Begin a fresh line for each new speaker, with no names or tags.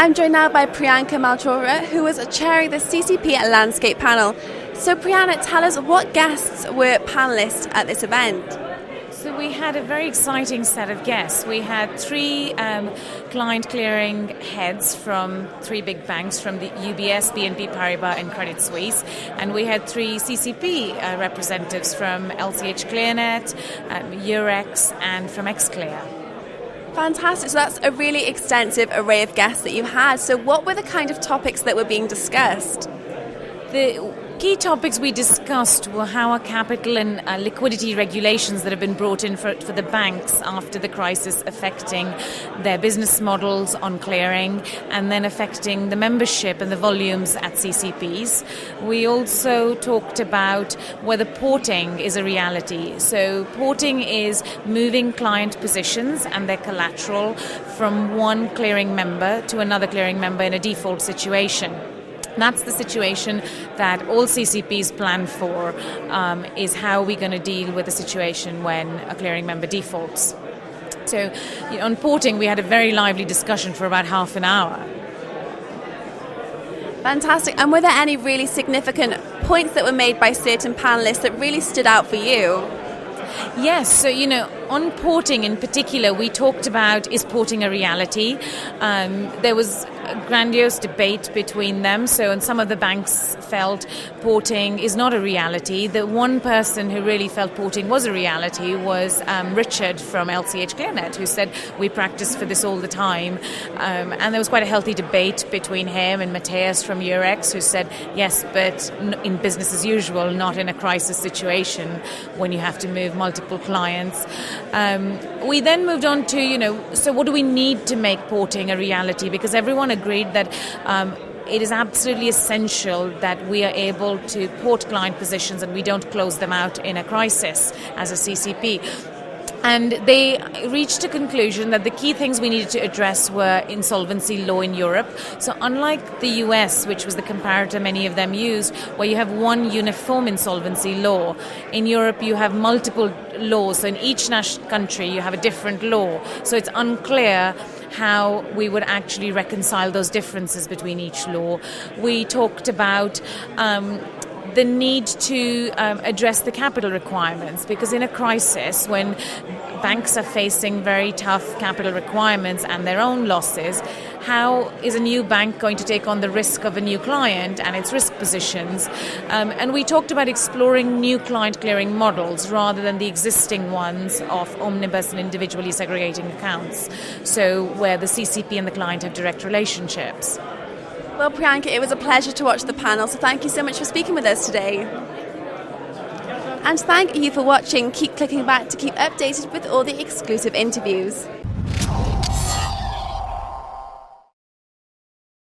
I'm joined now by Priyanka Malhotra, who was chairing the CCP Landscape panel. So Priyanka, tell us what guests were panellists at this event?
So we had a very exciting set of guests. We had three client clearing heads from three big banks, from the UBS, BNP Paribas and Credit Suisse. And we had three CCP representatives from LCH ClearNet, Eurex and from xClear.
Fantastic. So that's a really extensive array of guests that you had. So what were the kind of topics that were being discussed?
The key topics we discussed were how are capital and liquidity regulations that have been brought in for the banks after the crisis affecting their business models on clearing and then affecting the membership and the volumes at CCPs. We also talked about whether porting is a reality. So porting is moving client positions and their collateral from one clearing member to another clearing member in a default situation. That's the situation that all CCPs plan for, is how we're going to deal with a situation when a clearing member defaults. So on porting, we had a very lively discussion for about half an hour.
Fantastic. And were there any really significant points that were made by certain panellists that really stood out for you?
Yes, so on porting in particular, we talked about, is porting a reality? There was a grandiose debate between them. So, and some of the banks felt porting is not a reality. The one person who really felt porting was a reality was Richard from LCH ClearNet, who said, we practice for this all the time. And there was quite a healthy debate between him and Matthias from Eurex, who said, yes, but in business as usual, not in a crisis situation when you have to move multiple clients. We then moved on to, so what do we need to make porting a reality? Because everyone agreed that it is absolutely essential that we are able to port client positions and we don't close them out in a crisis as a CCP. And they reached a conclusion that the key things we needed to address were insolvency law in Europe. So unlike the US, which was the comparator many of them used, where you have one uniform insolvency law, in Europe you have multiple laws. So in each country you have a different law. So it's unclear how we would actually reconcile those differences between each law. We talked about the need to address the capital requirements, because in a crisis when banks are facing very tough capital requirements and their own losses, how is a new bank going to take on the risk of a new client and its risk positions? And we talked about exploring new client clearing models rather than the existing ones of omnibus and individually segregating accounts, so where the CCP and the client have direct relationships.
Well, Priyanka, it was a pleasure to watch the panel, so thank you so much for speaking with us today. And thank you for watching. Keep clicking back to keep updated with all the exclusive interviews.